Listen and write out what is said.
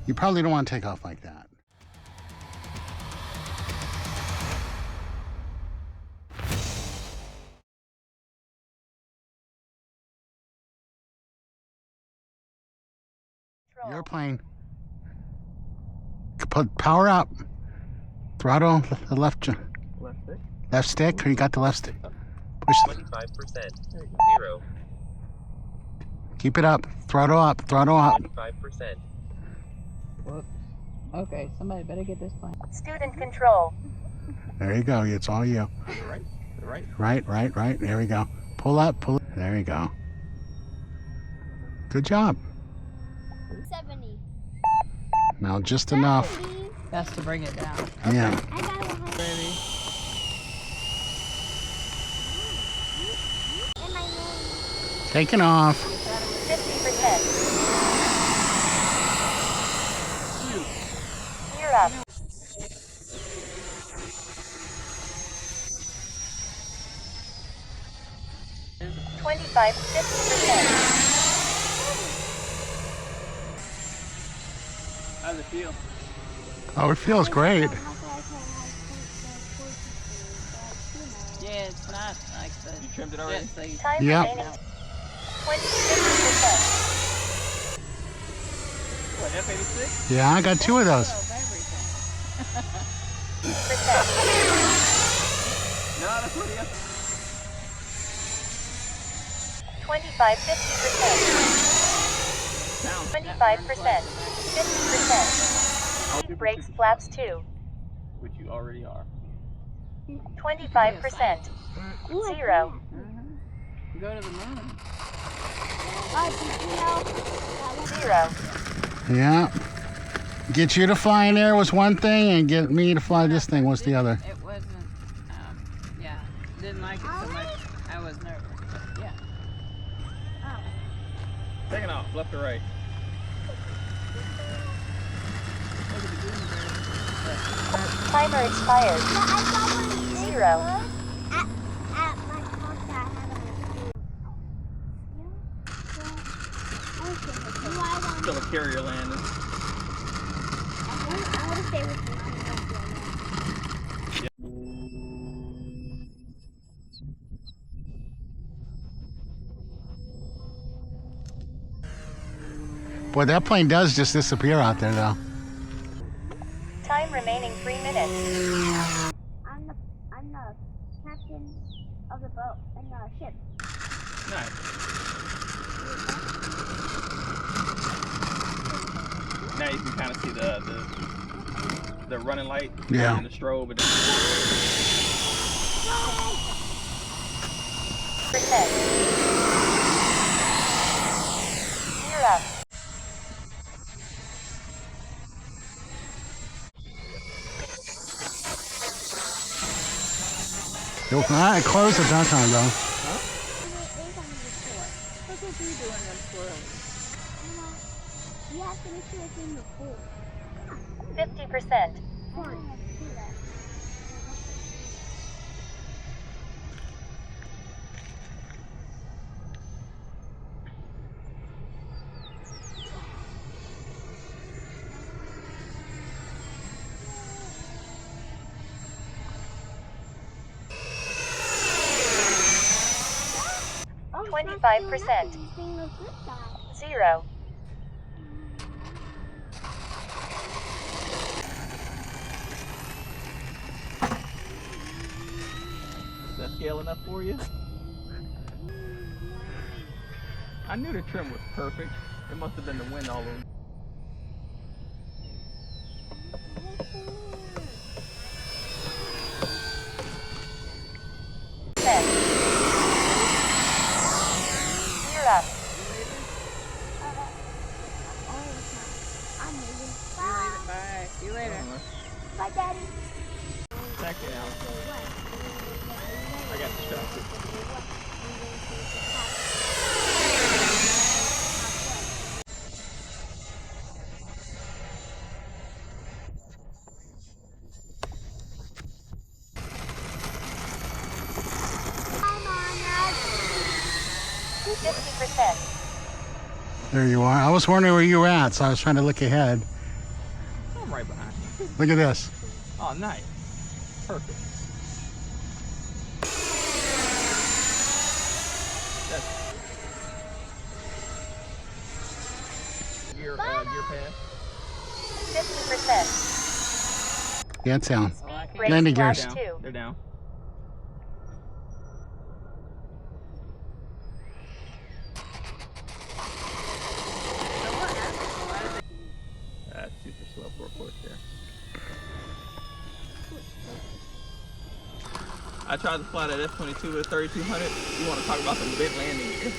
You probably don't want to take off like that. Airplane. Put power up. Throttle the left stick. Left stick, or you got the left stick? Push. 25%. 0. Keep it up. Throttle up. Throttle up. 25%. Whoops. Okay, somebody better get this plane. Student control. There you go. It's all you. Right. There we go. Pull up. Pull. There you go. Good job. 70. Now just enough. That's to bring it down. Yeah. I got one. Baby. In my name. Taking off. 50%. Gear up. $25, 50%. How's it feel? Oh, it feels great. Yeah, it's not like the. You trimmed it already? Time Yep. remaining. 50%. What, F-86? Yeah, I got 2 of those. No, that's what he has. 25, 50%. 25%. 50%. Brakes, flaps 2. Which you already are. 25%. 0. Go to the moon. 0. Yeah. Get you to fly in there was one thing, and get me to fly this thing was the other. It wasn't, yeah, didn't like it so much. I was nervous, but yeah. Taking off, left or right. Timer expired. 0. At my house that I have Still a carrier landing. I want to stay with you. Boy, that plane does just disappear out there, though. Time remaining 3 minutes. I'm the captain of the boat and the ship. Nice. Now you can kind of see the running light. Yeah. And the strobe. And Percent. Gear up. It closed at that time, though. What did you do in them squirrels? You have to make sure it's in the pool. 50%. Oh, 25%. 0. is that scale enough for you? I knew the trim was perfect. It must have been the wind all over. Gear up. I'm leaving. Bye. See you later. Bye, Daddy. Back down. I got distracted. I'm on us. 50%. There you are. I was wondering where you were at, so I was trying to look ahead. Look at this. Oh, nice. Perfect. That's gear pad. 50%. Yeah, it's down. Speed brake Landing slash gears. Down. 2. They're down. That's super slow for a course there. I tried to fly that F-22 with 3200. You want to talk about some bent landing gear?